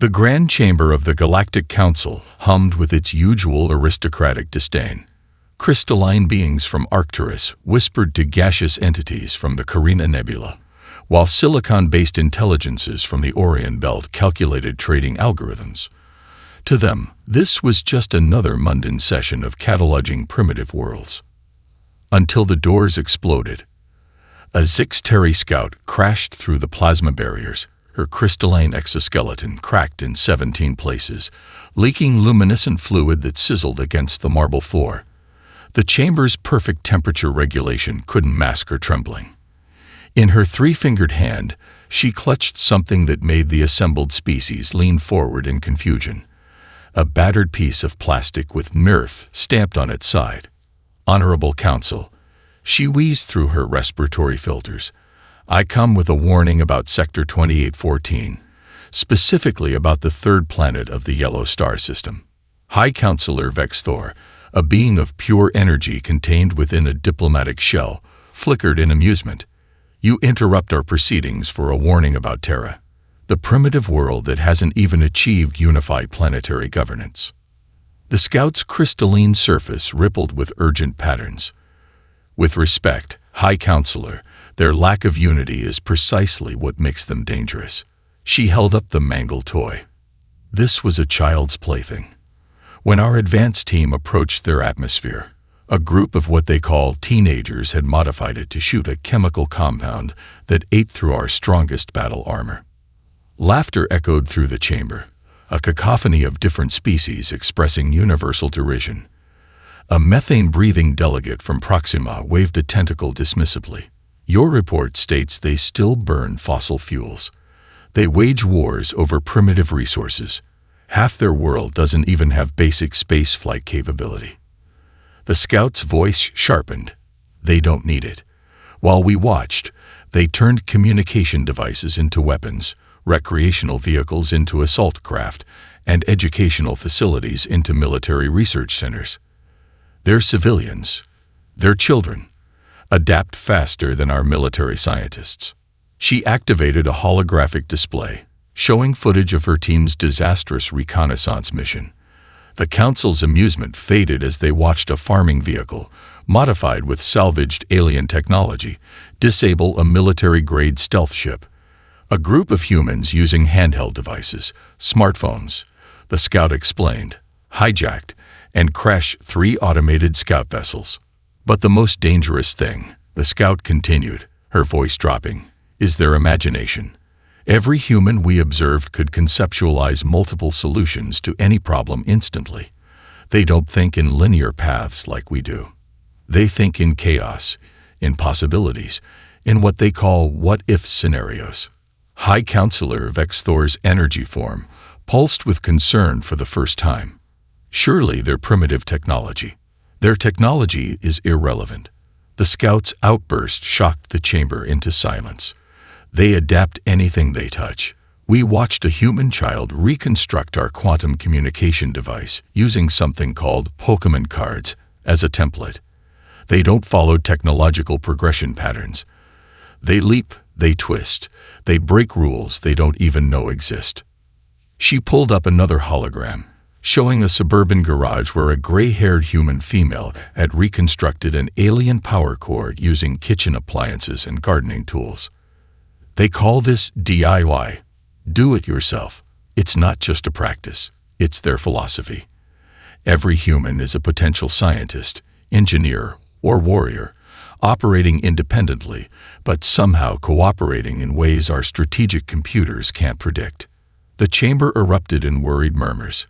The Grand Chamber of the Galactic Council hummed with its usual aristocratic disdain. Crystalline beings from Arcturus whispered to gaseous entities from the Carina Nebula, while silicon-based intelligences from the Orion Belt calculated trading algorithms. To them, this was just another mundane session of cataloging primitive worlds. Until the doors exploded. A Zixteri scout crashed through the plasma barriers, her crystalline exoskeleton cracked in 17 places, leaking luminescent fluid that sizzled against the marble floor. The chamber's perfect temperature regulation couldn't mask her trembling. In her three-fingered hand, she clutched something that made the assembled species lean forward in confusion. A battered piece of plastic with NERF stamped on its side. Honorable Council. She wheezed through her respiratory filters. I come with a warning about Sector 2814, specifically about the third planet of the Yellow Star System. High Counselor Vexthor, a being of pure energy contained within a diplomatic shell, flickered in amusement. You interrupt our proceedings for a warning about Terra, the primitive world that hasn't even achieved unified planetary governance. The Scout's crystalline surface rippled with urgent patterns. With respect, High Counselor, their lack of unity is precisely what makes them dangerous. She held up the mangled toy. This was a child's plaything. When our advance team approached their atmosphere, a group of what they call teenagers had modified it to shoot a chemical compound that ate through our strongest battle armor. Laughter echoed through the chamber, a cacophony of different species expressing universal derision. A methane-breathing delegate from Proxima waved a tentacle dismissively. Your report states they still burn fossil fuels. They wage wars over primitive resources. Half their world doesn't even have basic spaceflight capability. The Scout's voice sharpened. They don't need it. While we watched, they turned communication devices into weapons, recreational vehicles into assault craft, and educational facilities into military research centers. They're civilians. They're children. Adapt faster than our military scientists. She activated a holographic display, showing footage of her team's disastrous reconnaissance mission. The Council's amusement faded as they watched a farming vehicle, modified with salvaged alien technology, disable a military-grade stealth ship. A group of humans using handheld devices, smartphones, the Scout explained, hijacked and crashed 3 automated scout vessels. But the most dangerous thing, the Scout continued, her voice dropping, is their imagination. Every human we observed could conceptualize multiple solutions to any problem instantly. They don't think in linear paths like we do. They think in chaos, in possibilities, in what they call what-if scenarios. High Counselor Vexthor's energy form pulsed with concern for the first time. Surely their primitive technology. Their technology is irrelevant. The Scout's outburst shocked the chamber into silence. They adapt anything they touch. We watched a human child reconstruct our quantum communication device using something called Pokemon cards as a template. They don't follow technological progression patterns. They leap, they twist, they break rules they don't even know exist. She pulled up another hologram, showing a suburban garage where a gray-haired human female had reconstructed an alien power cord using kitchen appliances and gardening tools. They call this DIY, do it yourself. It's not just a practice, it's their philosophy. Every human is a potential scientist, engineer, or warrior, operating independently, but somehow cooperating in ways our strategic computers can't predict. The chamber erupted in worried murmurs.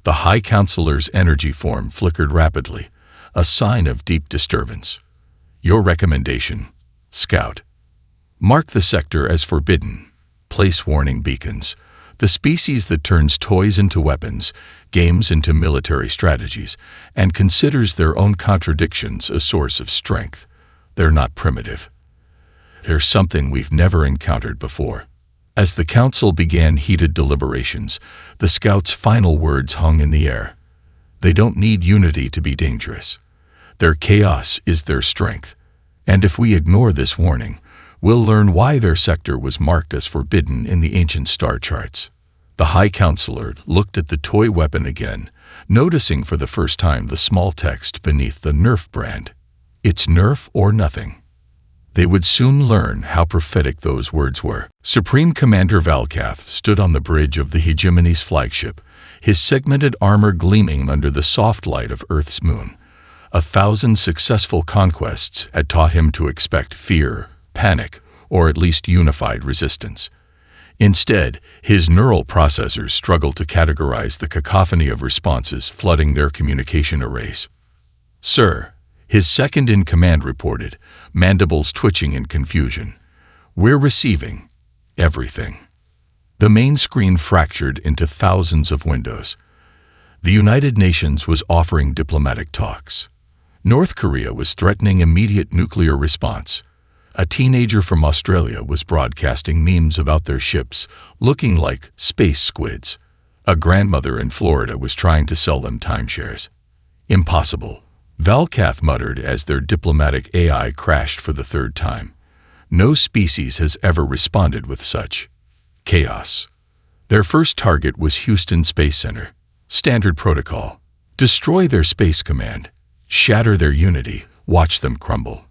The High Counselor's energy form flickered rapidly, a sign of deep disturbance. Your recommendation, Scout. Mark the sector as forbidden. Place warning beacons. The species that turns toys into weapons, games into military strategies, and considers their own contradictions a source of strength. They're not primitive. They're something we've never encountered before. As the Council began heated deliberations, the Scout's final words hung in the air. They don't need unity to be dangerous. Their chaos is their strength. And if we ignore this warning, we'll learn why their sector was marked as forbidden in the ancient star charts. The High Counselor looked at the toy weapon again, noticing for the first time the small text beneath the Nerf brand. It's Nerf or nothing. They would soon learn how prophetic those words were. Supreme Commander Valkath stood on the bridge of the Hegemony's flagship, his segmented armor gleaming under the soft light of Earth's moon. 1,000 successful conquests had taught him to expect fear, panic, or at least unified resistance. Instead, his neural processors struggled to categorize the cacophony of responses flooding their communication arrays. "Sir," his second-in-command reported, mandibles twitching in confusion. "We're receiving everything." The main screen fractured into thousands of windows. The United Nations was offering diplomatic talks. North Korea was threatening immediate nuclear response. A teenager from Australia was broadcasting memes about their ships looking like space squids. A grandmother in Florida was trying to sell them timeshares. Impossible, Valkath muttered as their diplomatic AI crashed for the third time. No species has ever responded with such chaos. Their first target was Houston Space Center. Standard protocol. Destroy their space command. Shatter their unity. Watch them crumble.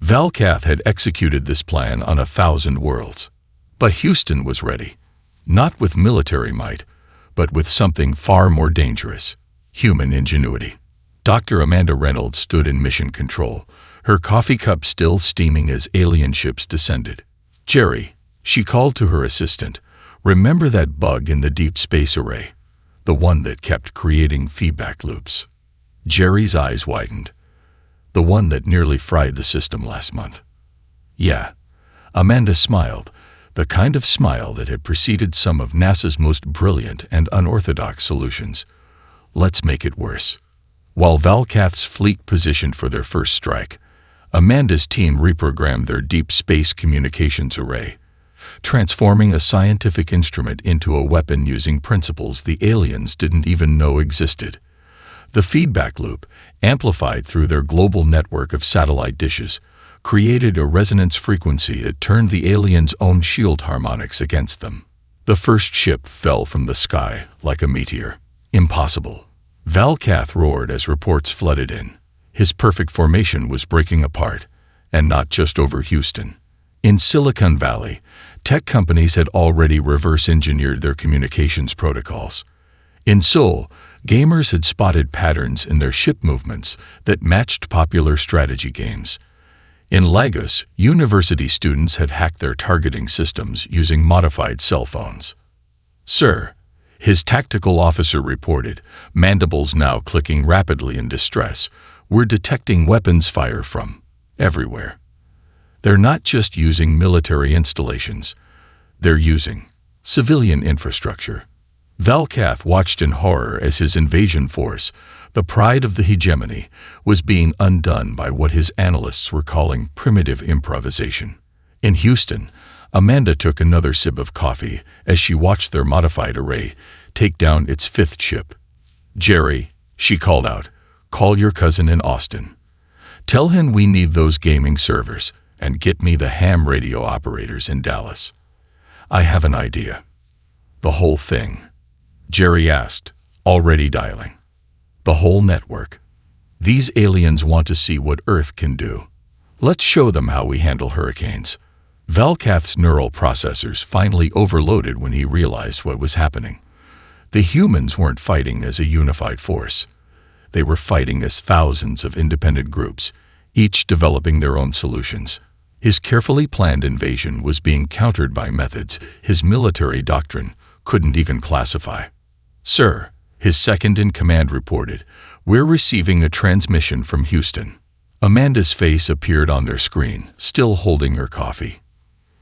Valkath had executed this plan on 1,000 worlds. But Houston was ready. Not with military might, but with something far more dangerous: human ingenuity. Dr. Amanda Reynolds stood in mission control, her coffee cup still steaming as alien ships descended. "Jerry," she called to her assistant, "remember that bug in the deep space array? The one that kept creating feedback loops." Jerry's eyes widened. "The one that nearly fried the system last month?" "Yeah." Amanda smiled, the kind of smile that had preceded some of NASA's most brilliant and unorthodox solutions. "Let's make it worse." While Valkath's fleet positioned for their first strike, Amanda's team reprogrammed their deep space communications array, transforming a scientific instrument into a weapon using principles the aliens didn't even know existed. The feedback loop, amplified through their global network of satellite dishes, created a resonance frequency that turned the aliens' own shield harmonics against them. The first ship fell from the sky like a meteor. "Impossible," Valkath roared as reports flooded in. His perfect formation was breaking apart, and not just over Houston. In Silicon Valley, tech companies had already reverse-engineered their communications protocols. In Seoul, gamers had spotted patterns in their ship movements that matched popular strategy games. In Lagos, university students had hacked their targeting systems using modified cell phones. "Sir," his tactical officer reported, mandibles now clicking rapidly in distress, "we're detecting weapons fire from everywhere. They're not just using military installations, they're using civilian infrastructure." Valkath watched in horror as his invasion force, the pride of the hegemony, was being undone by what his analysts were calling primitive improvisation. In Houston, Amanda took another sip of coffee as she watched their modified array take down its fifth ship. "Jerry," she called out, "call your cousin in Austin. Tell him we need those gaming servers, and get me the ham radio operators in Dallas. I have an idea." "The whole thing?" Jerry asked, already dialing. "The whole network. These aliens want to see what Earth can do. Let's show them how we handle hurricanes." Valkath's neural processors finally overloaded when he realized what was happening. The humans weren't fighting as a unified force. They were fighting as thousands of independent groups, each developing their own solutions. His carefully planned invasion was being countered by methods his military doctrine couldn't even classify. "Sir," his second-in-command reported, "we're receiving a transmission from Houston." Amanda's face appeared on their screen, still holding her coffee.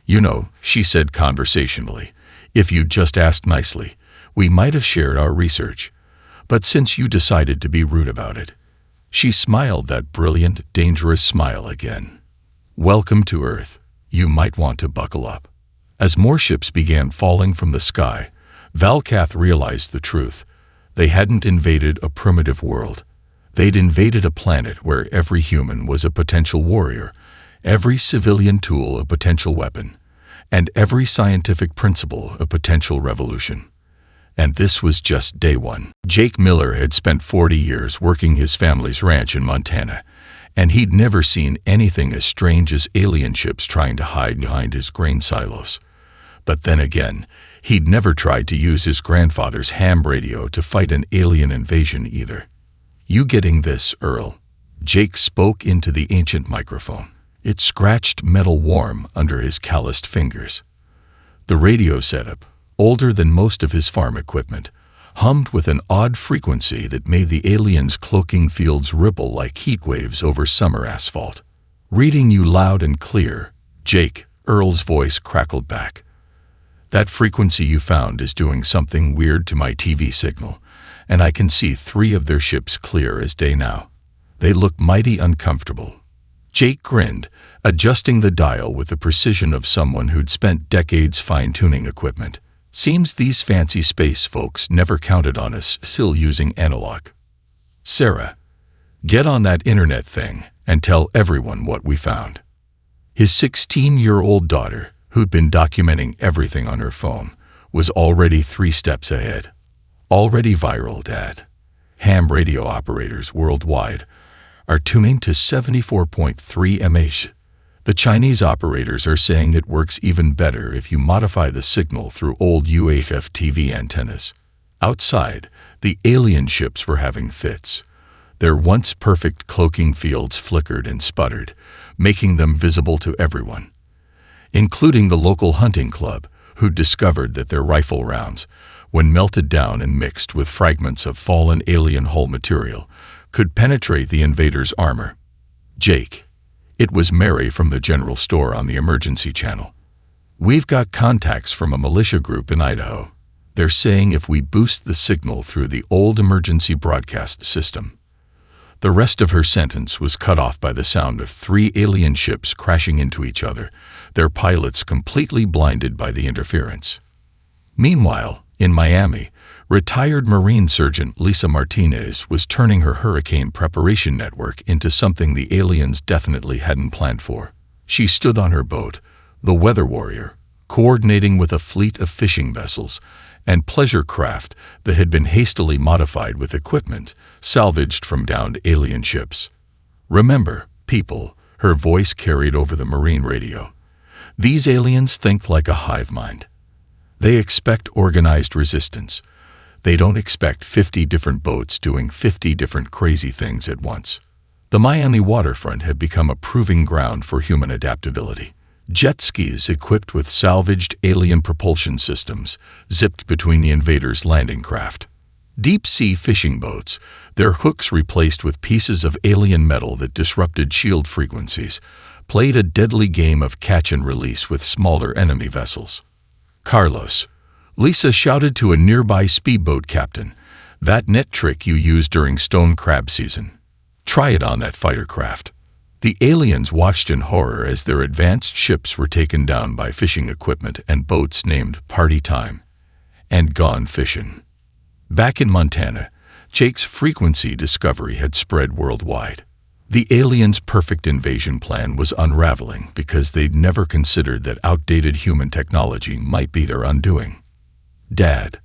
"You know," she said conversationally, "if you'd just asked nicely, we might have shared our research. But since you decided to be rude about it." She smiled that brilliant, dangerous smile again. "Welcome to Earth. You might want to buckle up." As more ships began falling from the sky, Valkath realized the truth. They hadn't invaded a primitive world. They'd invaded a planet where every human was a potential warrior, every civilian tool a potential weapon, and every scientific principle a potential revolution. And this was just day one. Jake Miller had spent 40 years working his family's ranch in Montana, and he'd never seen anything as strange as alien ships trying to hide behind his grain silos. But then again, he'd never tried to use his grandfather's ham radio to fight an alien invasion either. "You getting this, Earl?" Jake spoke into the ancient microphone. It scratched metal warm under his calloused fingers. The radio setup, older than most of his farm equipment, hummed with an odd frequency that made the aliens' cloaking fields ripple like heat waves over summer asphalt. "Reading you loud and clear, Jake," Earl's voice crackled back. "That frequency you found is doing something weird to my TV signal, and I can see 3 of their ships clear as day now. They look mighty uncomfortable." Jake grinned, adjusting the dial with the precision of someone who'd spent decades fine-tuning equipment. "Seems these fancy space folks never counted on us still using analog. Sarah, get on that internet thing and tell everyone what we found." His 16-year-old daughter, who'd been documenting everything on her phone, was already 3 steps ahead. "Already viral, Dad. Ham radio operators worldwide are tuning to 74.3 mH. The Chinese operators are saying it works even better if you modify the signal through old UHF TV antennas." Outside, the alien ships were having fits. Their once perfect cloaking fields flickered and sputtered, making them visible to everyone, including the local hunting club, who discovered that their rifle rounds, when melted down and mixed with fragments of fallen alien hull material, could penetrate the invaders' armor. "Jake." It was Mary from the general store on the emergency channel. "We've got contacts from a militia group in Idaho. They're saying if we boost the signal through the old emergency broadcast system." The rest of her sentence was cut off by the sound of 3 alien ships crashing into each other, their pilots completely blinded by the interference. Meanwhile, in Miami, retired Marine Sergeant Lisa Martinez was turning her hurricane preparation network into something the aliens definitely hadn't planned for. She stood on her boat, the Weather Warrior, coordinating with a fleet of fishing vessels and pleasure craft that had been hastily modified with equipment salvaged from downed alien ships. "Remember, people," her voice carried over the marine radio, "these aliens think like a hive mind. They expect organized resistance. They don't expect 50 different boats doing 50 different crazy things at once." The Miami waterfront had become a proving ground for human adaptability. Jet skis equipped with salvaged alien propulsion systems zipped between the invaders' landing craft. Deep-sea fishing boats, their hooks replaced with pieces of alien metal that disrupted shield frequencies, played a deadly game of catch and release with smaller enemy vessels. "Carlos," Lisa shouted to a nearby speedboat captain, "that net trick you used during stone crab season. Try it on that fighter craft." The aliens watched in horror as their advanced ships were taken down by fishing equipment and boats named Party Time and Gone Fishin'. Back in Montana, Jake's frequency discovery had spread worldwide. The aliens' perfect invasion plan was unraveling because they'd never considered that outdated human technology might be their undoing. "Dad,"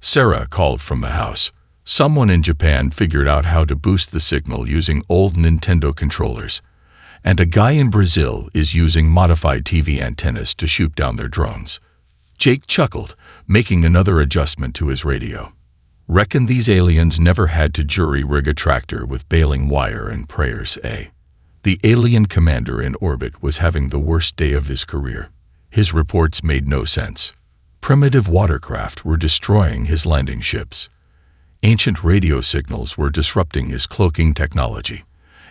Sarah called from the house, "someone in Japan figured out how to boost the signal using old Nintendo controllers, and a guy in Brazil is using modified TV antennas to shoot down their drones." Jake chuckled, making another adjustment to his radio. "Reckon these aliens never had to jury-rig a tractor with baling wire and prayers, eh?" The alien commander in orbit was having the worst day of his career. His reports made no sense. Primitive watercraft were destroying his landing ships. Ancient radio signals were disrupting his cloaking technology,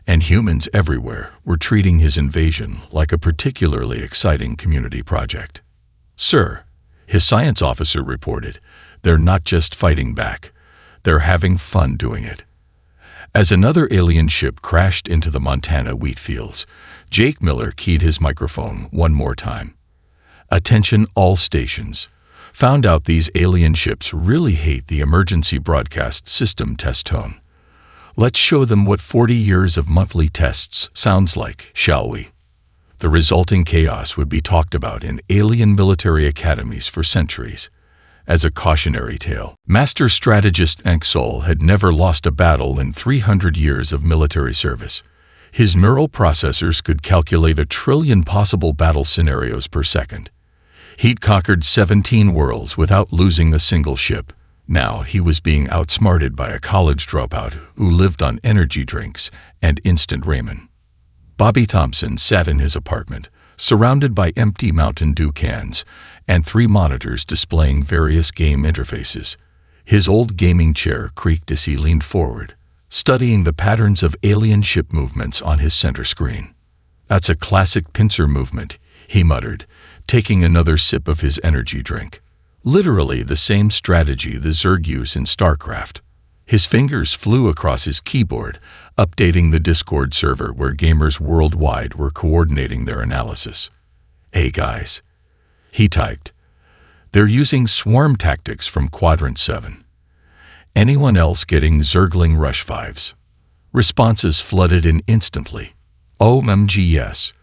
and humans everywhere were treating his invasion like a particularly exciting community project. "Sir," his science officer reported, "they're not just fighting back, they're having fun doing it." As another alien ship crashed into the Montana wheat fields, Jake Miller keyed his microphone one more time. "Attention all stations. Found out these alien ships really hate the emergency broadcast system test tone. Let's show them what 40 years of monthly tests sounds like, shall we?" The resulting chaos would be talked about in alien military academies for centuries, as a cautionary tale. Master strategist Anxol had never lost a battle in 300 years of military service. His neural processors could calculate 1 trillion possible battle scenarios per second. He'd conquered 17 worlds without losing a single ship. Now he was being outsmarted by a college dropout who lived on energy drinks and instant ramen. Bobby Thompson sat in his apartment, surrounded by empty Mountain Dew cans and 3 monitors displaying various game interfaces. His old gaming chair creaked as he leaned forward, studying the patterns of alien ship movements on his center screen. "That's a classic pincer movement," he muttered, taking another sip of his energy drink. Literally the same strategy the Zerg use in StarCraft. His fingers flew across his keyboard, updating the Discord server where gamers worldwide were coordinating their analysis. "Hey guys," he typed. "They're using swarm tactics from Quadrant 7. Anyone else getting Zergling Rush vibes?" Responses flooded in instantly. "OMG yes.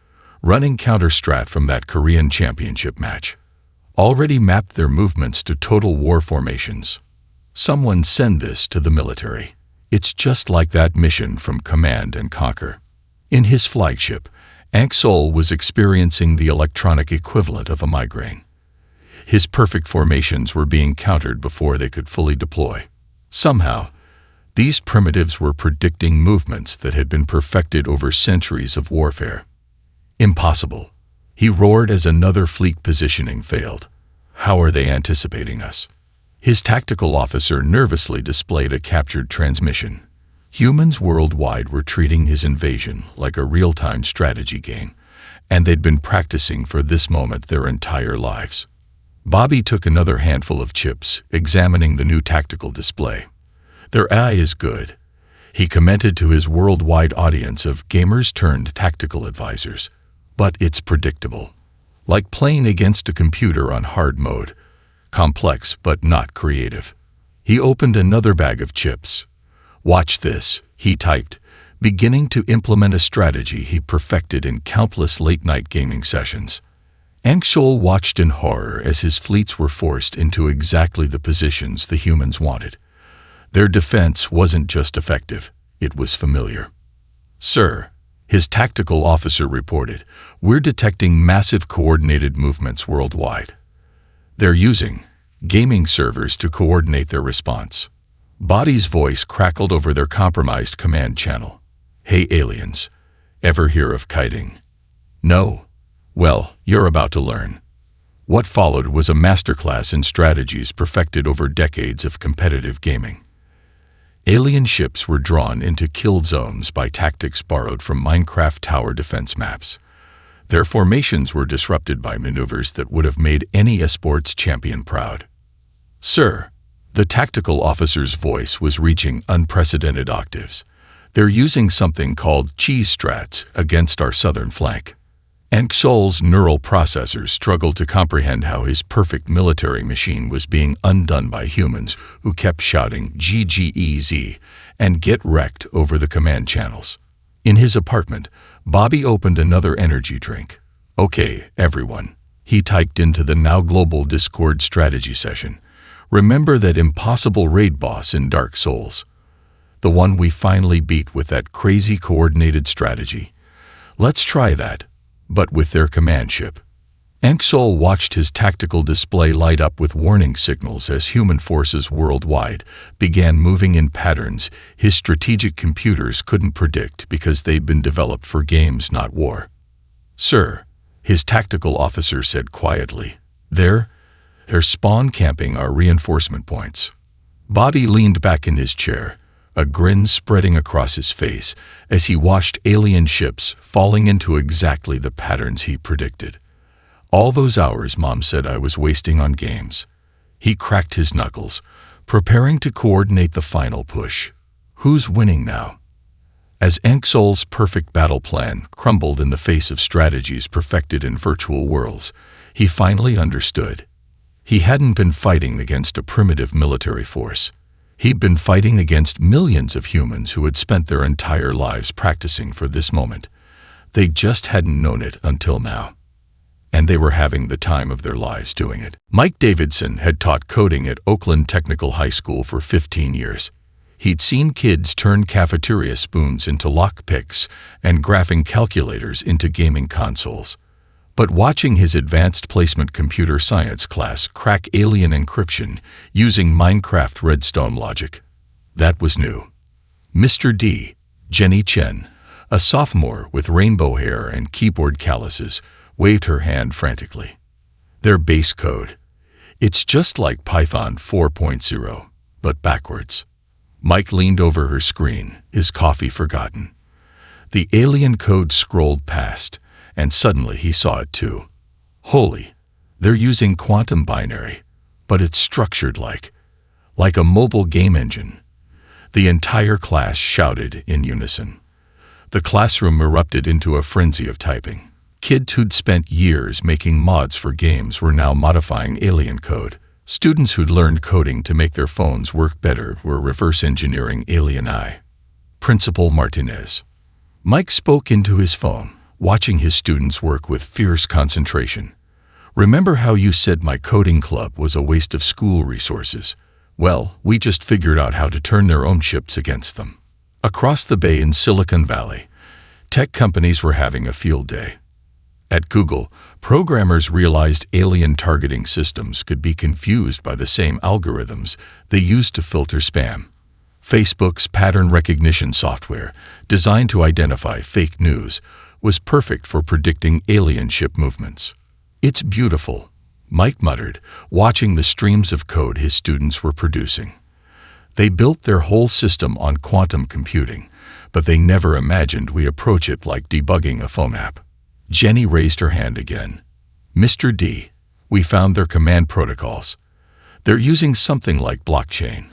Running counter-strat from that Korean championship match. Already mapped their movements to total war formations. Someone send this to the military. It's just like that mission from Command and Conquer." In his flagship, Anxol was experiencing the electronic equivalent of a migraine. His perfect formations were being countered before they could fully deploy. Somehow, these primitives were predicting movements that had been perfected over centuries of warfare. "Impossible," he roared as another fleet positioning failed. "How are they anticipating us?" His tactical officer nervously displayed a captured transmission. Humans worldwide were treating his invasion like a real-time strategy game, and they'd been practicing for this moment their entire lives. Bobby took another handful of chips, examining the new tactical display. "Their AI is good," he commented to his worldwide audience of gamers-turned-tactical advisors. "But it's predictable. Like playing against a computer on hard mode. Complex but not creative." He opened another bag of chips. "Watch this," he typed, beginning to implement a strategy he perfected in countless late-night gaming sessions. Anxol watched in horror as his fleets were forced into exactly the positions the humans wanted. Their defense wasn't just effective, it was familiar. "Sir," his tactical officer reported, "we're detecting massive coordinated movements worldwide. They're using gaming servers to coordinate their response." Bobby's voice crackled over their compromised command channel. "Hey aliens, ever hear of kiting? No? Well, you're about to learn." What followed was a masterclass in strategies perfected over decades of competitive gaming. Alien ships were drawn into kill zones by tactics borrowed from Minecraft tower defense maps. Their formations were disrupted by maneuvers that would have made any esports champion proud. "Sir," the tactical officer's voice was reaching unprecedented octaves. "They're using something called cheese strats against our southern flank." Anxol's neural processors struggled to comprehend how his perfect military machine was being undone by humans who kept shouting GGEZ and "get wrecked" over the command channels. In his apartment, Bobby opened another energy drink. "Okay, everyone," he typed into the now global Discord strategy session. "Remember that impossible raid boss in Dark Souls? The one we finally beat with that crazy coordinated strategy. Let's try that, but with their command ship." Anxol watched his tactical display light up with warning signals as human forces worldwide began moving in patterns his strategic computers couldn't predict because they'd been developed for games, not war. "Sir," his tactical officer said quietly, They're spawn camping our reinforcement points." Bobby leaned back in his chair, a grin spreading across his face as he watched alien ships falling into exactly the patterns he predicted. "All those hours Mom said I was wasting on games." He cracked his knuckles, preparing to coordinate the final push. Who's winning now? As Anxol's perfect battle plan crumbled in the face of strategies perfected in virtual worlds, he finally understood. He hadn't been fighting against a primitive military force. He'd been fighting against millions of humans who had spent their entire lives practicing for this moment. They just hadn't known it until now. and they were having the time of their lives doing it. Mike Davidson had taught coding at Oakland Technical High School for 15 years. He'd seen kids turn cafeteria spoons into lockpicks and graphing calculators into gaming consoles. But watching his advanced placement computer science class crack alien encryption using Minecraft redstone logic, that was new. Mr. D, Jenny Chen, a sophomore with rainbow hair and keyboard calluses, waved her hand frantically. Their base code. It's just like Python 4.0, but backwards. Mike leaned over her screen, his coffee forgotten. The alien code scrolled past, and suddenly he saw it too. Holy, they're using quantum binary, but it's structured like a mobile game engine. The entire class shouted in unison. The classroom erupted into a frenzy of typing. Kids who'd spent years making mods for games were now modifying alien code. Students who'd learned coding to make their phones work better were reverse engineering alien AI. Principal Martinez. Mike spoke into his phone, watching his students work with fierce concentration. Remember how you said my coding club was a waste of school resources? Well, we just figured out how to turn their own ships against them. Across the bay in Silicon Valley, tech companies were having a field day. At Google, programmers realized alien targeting systems could be confused by the same algorithms they used to filter spam. Facebook's pattern recognition software, designed to identify fake news, was perfect for predicting alien ship movements. It's beautiful, Mike muttered, watching the streams of code his students were producing. They built their whole system on quantum computing, but they never imagined we'd approach it like debugging a phone app. Jenny raised her hand again. Mr. D, we found their command protocols. They're using something like blockchain.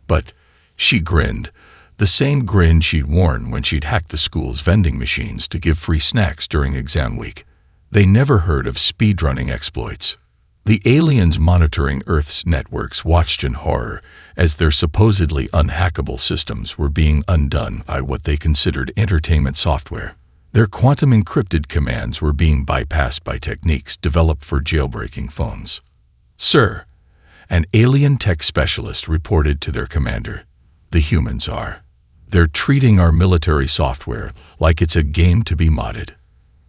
But, she grinned, the same grin she'd worn when she'd hacked the school's vending machines to give free snacks during exam week. They never heard of speedrunning exploits. The aliens monitoring Earth's networks watched in horror as their supposedly unhackable systems were being undone by what they considered entertainment software. Their quantum-encrypted commands were being bypassed by techniques developed for jailbreaking phones. Sir, an alien tech specialist reported to their commander. The humans are. They're treating our military software like it's a game to be modded.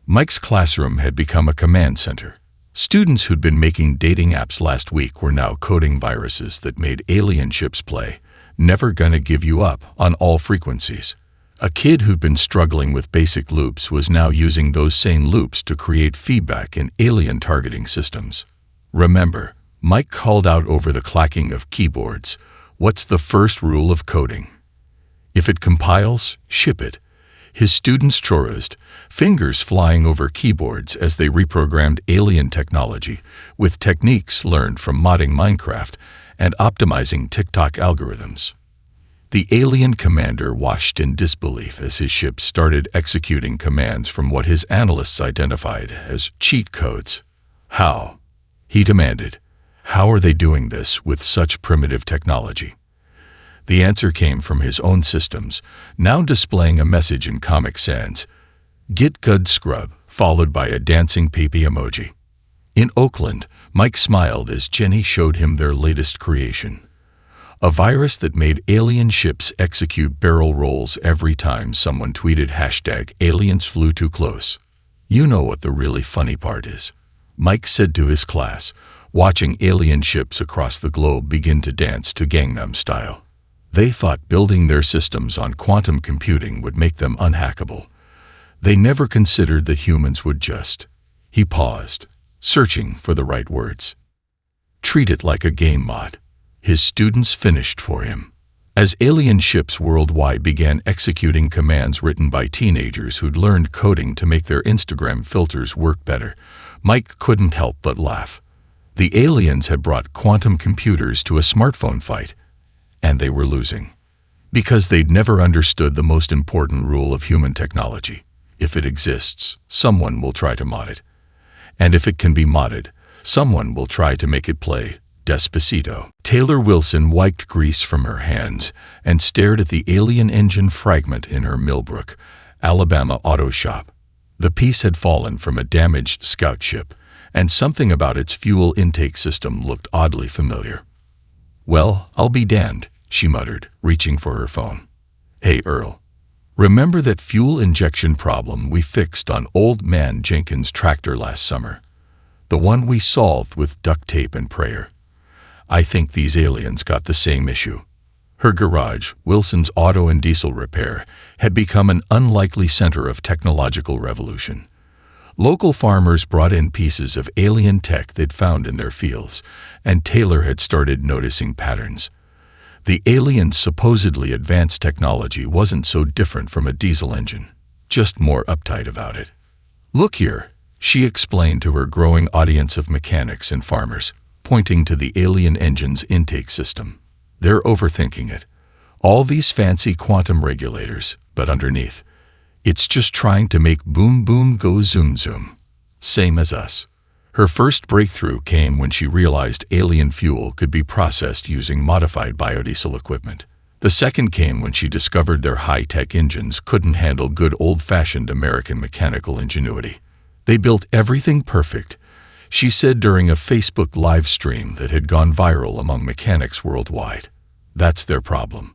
Mike's classroom had become a command center. Students who'd been making dating apps last week were now coding viruses that made alien ships play "Never Gonna Give You Up" on all frequencies. A kid who'd been struggling with basic loops was now using those same loops to create feedback in alien targeting systems. Remember, Mike called out over the clacking of keyboards, what's the first rule of coding? If it compiles, ship it. His students chorused, fingers flying over keyboards as they reprogrammed alien technology with techniques learned from modding Minecraft and optimizing TikTok algorithms. The alien commander watched in disbelief as his ship started executing commands from what his analysts identified as cheat codes. How? He demanded. How are they doing this with such primitive technology? The answer came from his own systems, now displaying a message in Comic Sans. Git good scrub, followed by a dancing pee-pee emoji. In Oakland, Mike smiled as Jenny showed him their latest creation. A virus that made alien ships execute barrel rolls every time someone tweeted #aliens flew too close. You know what the really funny part is, Mike said to his class, watching alien ships across the globe begin to dance to Gangnam Style. They thought building their systems on quantum computing would make them unhackable. They never considered that humans would just. He paused, searching for the right words. Treat it like a game mod. His students finished for him. As alien ships worldwide began executing commands written by teenagers who'd learned coding to make their Instagram filters work better, Mike couldn't help but laugh. The aliens had brought quantum computers to a smartphone fight, and they were losing. Because they'd never understood the most important rule of human technology. If it exists, someone will try to mod it. And if it can be modded, someone will try to make it play Despacito. Taylor Wilson wiped grease from her hands and stared at the alien engine fragment in her Millbrook, Alabama auto shop. The piece had fallen from a damaged scout ship, and something about its fuel intake system looked oddly familiar. "Well, I'll be damned," she muttered, reaching for her phone. "Hey, Earl. Remember that fuel injection problem we fixed on Old Man Jenkins' tractor last summer? The one we solved with duct tape and prayer? I think these aliens got the same issue." Her garage, Wilson's Auto and Diesel Repair, had become an unlikely center of technological revolution. Local farmers brought in pieces of alien tech they'd found in their fields, and Taylor had started noticing patterns. The aliens' supposedly advanced technology wasn't so different from a diesel engine, just more uptight about it. "Look here," she explained to her growing audience of mechanics and farmers, pointing to the alien engine's intake system. "They're overthinking it. All these fancy quantum regulators, but underneath, it's just trying to make boom boom go zoom zoom. Same as us." Her first breakthrough came when she realized alien fuel could be processed using modified biodiesel equipment. The second came when she discovered their high-tech engines couldn't handle good old-fashioned American mechanical ingenuity. "They built everything perfect," she said during a Facebook live stream that had gone viral among mechanics worldwide. "That's their problem.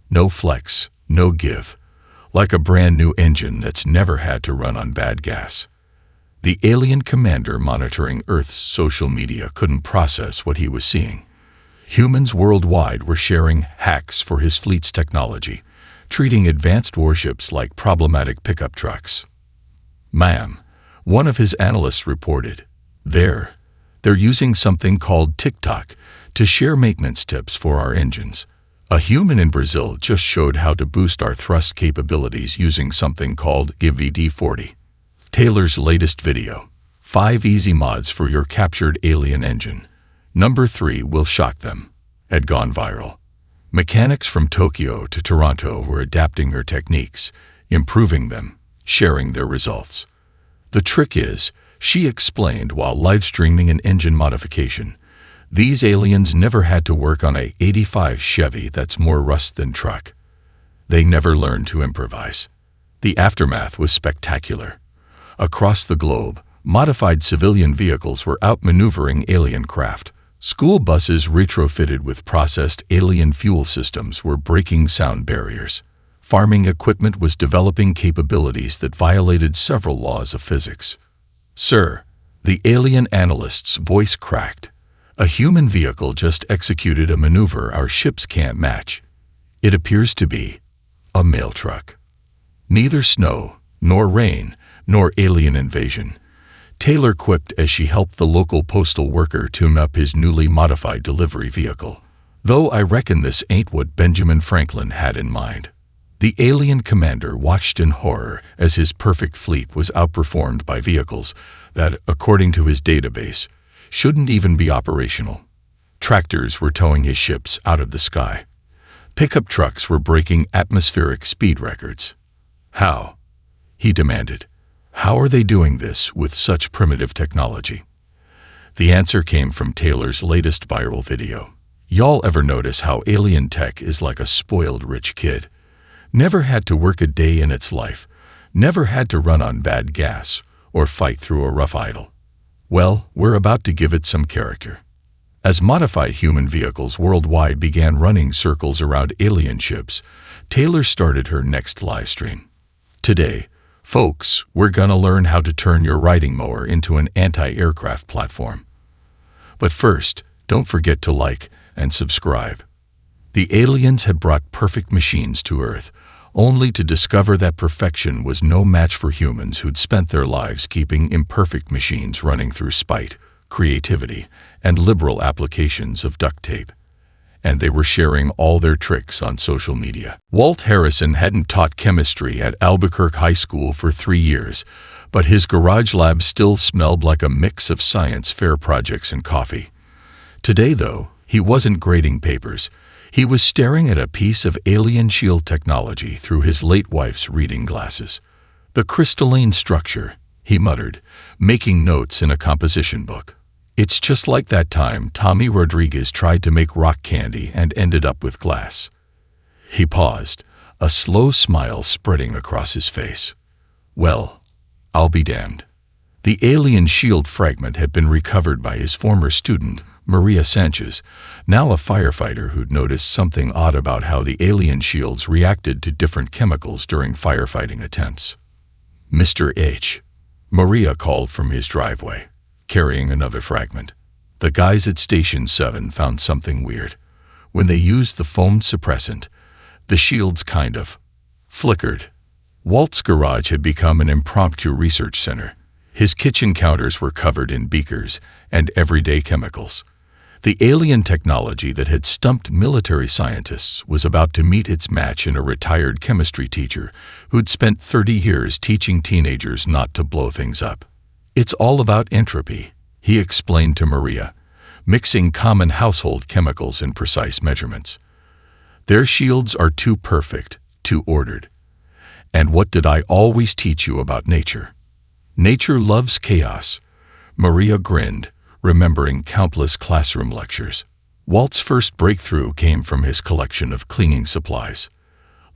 No flex, no give. Like a brand new engine that's never had to run on bad gas." The alien commander monitoring Earth's social media couldn't process what he was seeing. Humans worldwide were sharing hacks for his fleet's technology, treating advanced warships like problematic pickup trucks. "Ma'am," one of his analysts reported, They're using something called TikTok to share maintenance tips for our engines. A human in Brazil just showed how to boost our thrust capabilities using something called GVD40. Taylor's latest video, 5 easy mods for your captured alien engine. Number 3 will shock them, had gone viral. Mechanics from Tokyo to Toronto were adapting her techniques, improving them, sharing their results. "The trick is," she explained while live streaming an engine modification, "these aliens never had to work on a '85 Chevy that's more rust than truck. They never learned to improvise." The aftermath was spectacular. Across the globe, modified civilian vehicles were outmaneuvering alien craft. School buses retrofitted with processed alien fuel systems were breaking sound barriers. Farming equipment was developing capabilities that violated several laws of physics. "Sir," the alien analyst's voice cracked, "a human vehicle just executed a maneuver our ships can't match. It appears to be a mail truck. Neither snow, nor rain, nor alien invasion," Taylor quipped as she helped the local postal worker tune up his newly modified delivery vehicle. "Though I reckon this ain't what Benjamin Franklin had in mind." The alien commander watched in horror as his perfect fleet was outperformed by vehicles that, according to his database, shouldn't even be operational. Tractors were towing his ships out of the sky. Pickup trucks were breaking atmospheric speed records. "How?" he demanded. "How are they doing this with such primitive technology?" The answer came from Taylor's latest viral video. "Y'all ever notice how alien tech is like a spoiled rich kid? Never had to work a day in its life, never had to run on bad gas, or fight through a rough idle. Well, we're about to give it some character." As modified human vehicles worldwide began running circles around alien ships, Taylor started her next live stream. "Today, folks, we're gonna learn how to turn your riding mower into an anti-aircraft platform. But first, don't forget to like and subscribe." The aliens had brought perfect machines to Earth, only to discover that perfection was no match for humans who'd spent their lives keeping imperfect machines running through spite, creativity, and liberal applications of duct tape. And they were sharing all their tricks on social media. Walt Harrison hadn't taught chemistry at Albuquerque High School for 3 years, but his garage lab still smelled like a mix of science fair projects and coffee. Today, though, he wasn't grading papers. He was staring at a piece of alien shield technology through his late wife's reading glasses. "The crystalline structure," he muttered, making notes in a composition book. "It's just like that time Tommy Rodriguez tried to make rock candy and ended up with glass." He paused, a slow smile spreading across his face. "Well, I'll be damned. The alien shield fragment had been recovered by his former student, Maria Sanchez, now a firefighter who'd noticed something odd about how the alien shields reacted to different chemicals during firefighting attempts. "Mr. H." Maria called from his driveway, carrying another fragment. The guys at Station 7 found something weird. When they used the foamed suppressant, the shields kind of flickered. Walt's garage had become an impromptu research center. His kitchen counters were covered in beakers and everyday chemicals. The alien technology that had stumped military scientists was about to meet its match in a retired chemistry teacher who'd spent 30 years teaching teenagers not to blow things up. "It's all about entropy," he explained to Maria, mixing common household chemicals in precise measurements. "Their shields are too perfect, too ordered. And what did I always teach you about nature? Nature loves chaos." Maria grinned, remembering countless classroom lectures. Walt's first breakthrough came from his collection of cleaning supplies.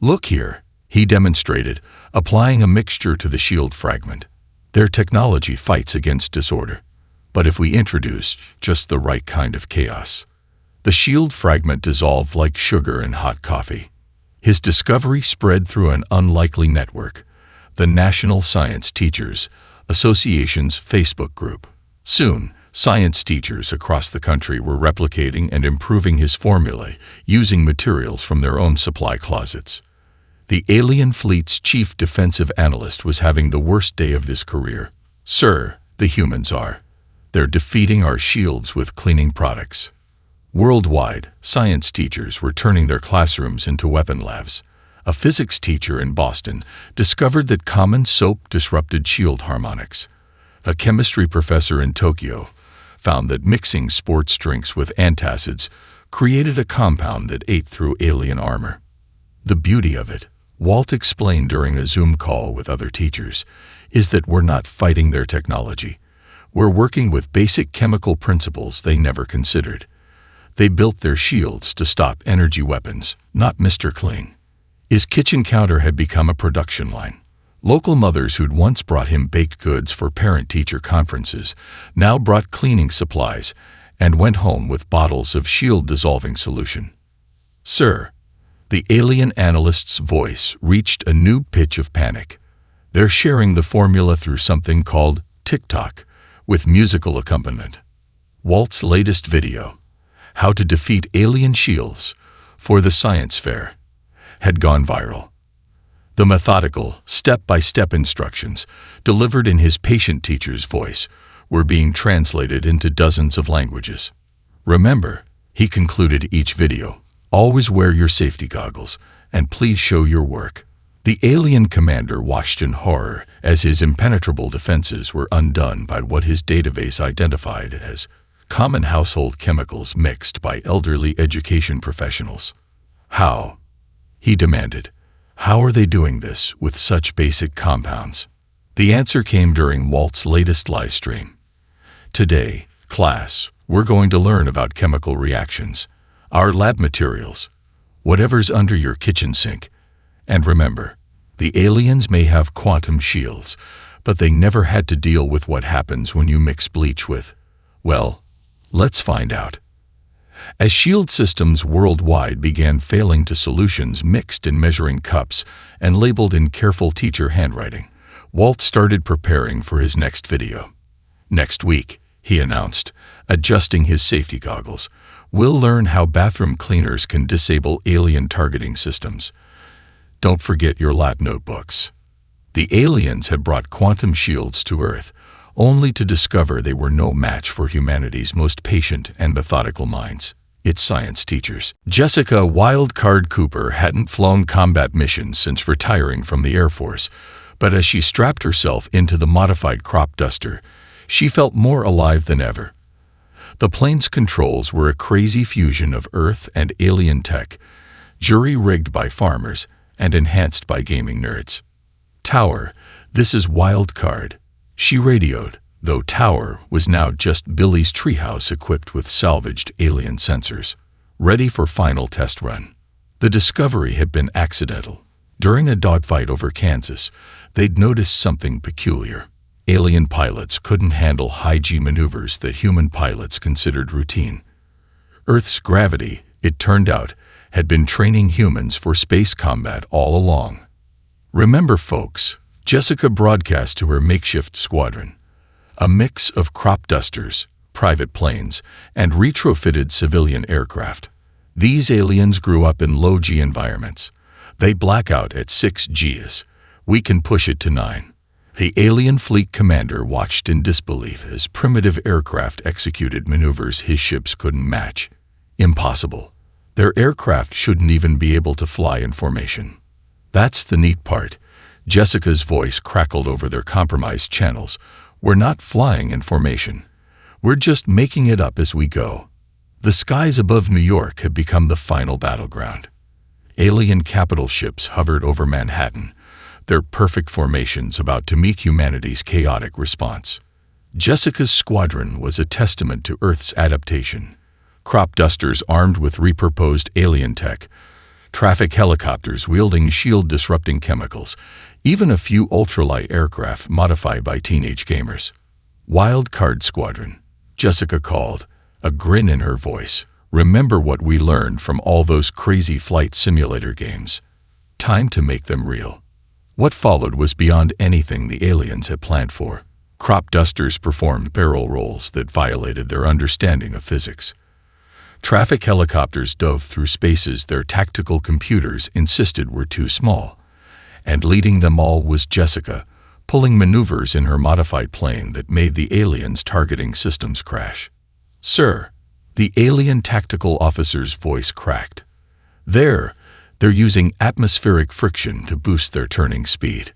"Look here," he demonstrated, applying a mixture to the shield fragment. "Their technology fights against disorder. But if we introduce just the right kind of chaos, the shield fragment dissolved like sugar in hot coffee." His discovery spread through an unlikely network, the National Science Teachers Association's Facebook group. Soon, science teachers across the country were replicating and improving his formulae using materials from their own supply closets. The alien fleet's chief defensive analyst was having the worst day of his career. "Sir, the humans are. They're defeating our shields with cleaning products." Worldwide, science teachers were turning their classrooms into weapon labs. A physics teacher in Boston discovered that common soap disrupted shield harmonics. A chemistry professor in Tokyo found that mixing sports drinks with antacids created a compound that ate through alien armor. "The beauty of it," Walt explained during a Zoom call with other teachers, "is that we're not fighting their technology. We're working with basic chemical principles they never considered. They built their shields to stop energy weapons, not Mr. Clean." His kitchen counter had become a production line. Local mothers who'd once brought him baked goods for parent-teacher conferences now brought cleaning supplies and went home with bottles of shield-dissolving solution. "Sir," the alien analyst's voice reached a new pitch of panic. "They're sharing the formula through something called TikTok, with musical accompaniment." Walt's latest video, "How to Defeat Alien Shields for the Science Fair," had gone viral. The methodical, step-by-step instructions, delivered in his patient teacher's voice, were being translated into dozens of languages. "Remember," he concluded each video, "always wear your safety goggles, and please show your work." The alien commander watched in horror as his impenetrable defenses were undone by what his database identified as common household chemicals mixed by elderly education professionals. "How?" he demanded. "How are they doing this with such basic compounds?" The answer came during Walt's latest live stream. "Today, class, we're going to learn about chemical reactions, our lab materials, whatever's under your kitchen sink. And remember, the aliens may have quantum shields, but they never had to deal with what happens when you mix bleach with, well, let's find out." As shield systems worldwide began failing to solutions mixed in measuring cups and labeled in careful teacher handwriting, Walt started preparing for his next video. "Next week," he announced, adjusting his safety goggles, "we'll learn how bathroom cleaners can disable alien targeting systems. Don't forget your lab notebooks." The aliens had brought quantum shields to Earth, only to discover they were no match for humanity's most patient and methodical minds, its science teachers. Jessica Wildcard Cooper hadn't flown combat missions since retiring from the Air Force, but as she strapped herself into the modified crop duster, she felt more alive than ever. The plane's controls were a crazy fusion of Earth and alien tech, jury-rigged by farmers and enhanced by gaming nerds. "Tower, this is Wildcard," she radioed, though Tower was now just Billy's treehouse equipped with salvaged alien sensors, ready for final test run. The discovery had been accidental. During a dogfight over Kansas, they'd noticed something peculiar. Alien pilots couldn't handle high-G maneuvers that human pilots considered routine. Earth's gravity, it turned out, had been training humans for space combat all along. Remember, folks, Jessica broadcast to her makeshift squadron, a mix of crop dusters, private planes, and retrofitted civilian aircraft. These aliens grew up in low-G environments. They black out at 6 Gs. We can push it to 9. The alien fleet commander watched in disbelief as primitive aircraft executed maneuvers his ships couldn't match. Impossible. Their aircraft shouldn't even be able to fly in formation. That's the neat part. Jessica's voice crackled over their compromised channels. We're not flying in formation. We're just making it up as we go. The skies above New York had become the final battleground. Alien capital ships hovered over Manhattan, their perfect formations about to meet humanity's chaotic response. Jessica's squadron was a testament to Earth's adaptation. Crop dusters armed with repurposed alien tech, traffic helicopters wielding shield-disrupting chemicals, even a few ultralight aircraft modified by teenage gamers. Wild Card Squadron, Jessica called, a grin in her voice. Remember what we learned from all those crazy flight simulator games. Time to make them real. What followed was beyond anything the aliens had planned for. Crop dusters performed barrel rolls that violated their understanding of physics. Traffic helicopters dove through spaces their tactical computers insisted were too small. And leading them all was Jessica, pulling maneuvers in her modified plane that made the aliens' targeting systems crash. "Sir," the alien tactical officer's voice cracked. They're using atmospheric friction to boost their turning speed.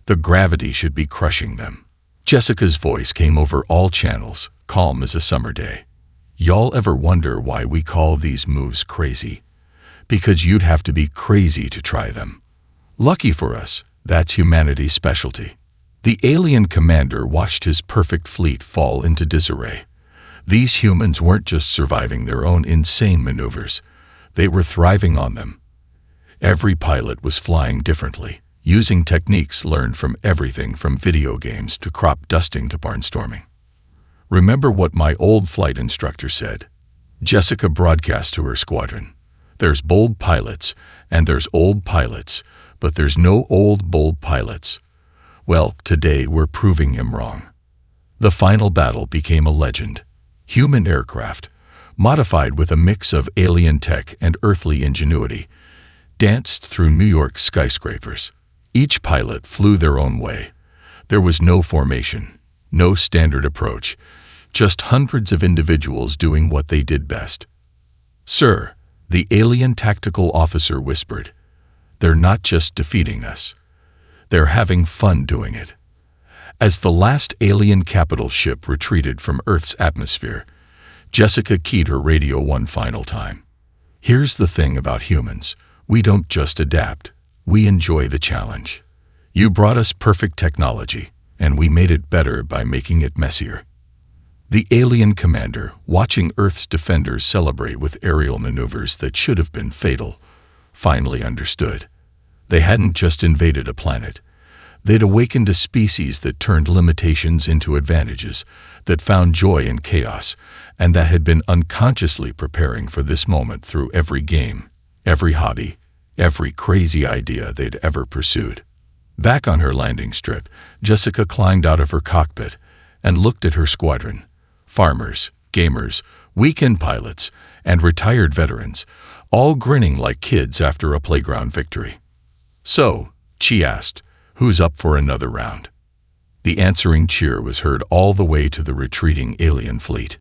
The gravity should be crushing them. Jessica's voice came over all channels, calm as a summer day. Y'all ever wonder why we call these moves crazy? Because you'd have to be crazy to try them. Lucky for us, that's humanity's specialty. The alien commander watched his perfect fleet fall into disarray. These humans weren't just surviving their own insane maneuvers. They were thriving on them. Every pilot was flying differently, using techniques learned from everything from video games to crop dusting to barnstorming. Remember what my old flight instructor said? Jessica broadcast to her squadron. There's bold pilots, and there's old pilots, but there's no old, bold pilots. Well, today we're proving him wrong. The final battle became a legend. Human aircraft, modified with a mix of alien tech and earthly ingenuity, danced through New York's skyscrapers. Each pilot flew their own way. There was no formation, no standard approach, just hundreds of individuals doing what they did best. "Sir," the alien tactical officer whispered, "they're not just defeating us. They're having fun doing it." As the last alien capital ship retreated from Earth's atmosphere, Jessica keyed her radio one final time. "Here's the thing about humans. We don't just adapt. We enjoy the challenge. You brought us perfect technology, and we made it better by making it messier." The alien commander, watching Earth's defenders celebrate with aerial maneuvers that should have been fatal, finally understood. They hadn't just invaded a planet. They'd awakened a species that turned limitations into advantages, that found joy in chaos, and that had been unconsciously preparing for this moment through every game, every hobby, every crazy idea they'd ever pursued. Back on her landing strip, Jessica climbed out of her cockpit and looked at her squadron. Farmers, gamers, weekend pilots, and retired veterans, all grinning like kids after a playground victory. "So," she asked, "who's up for another round?" The answering cheer was heard all the way to the retreating alien fleet.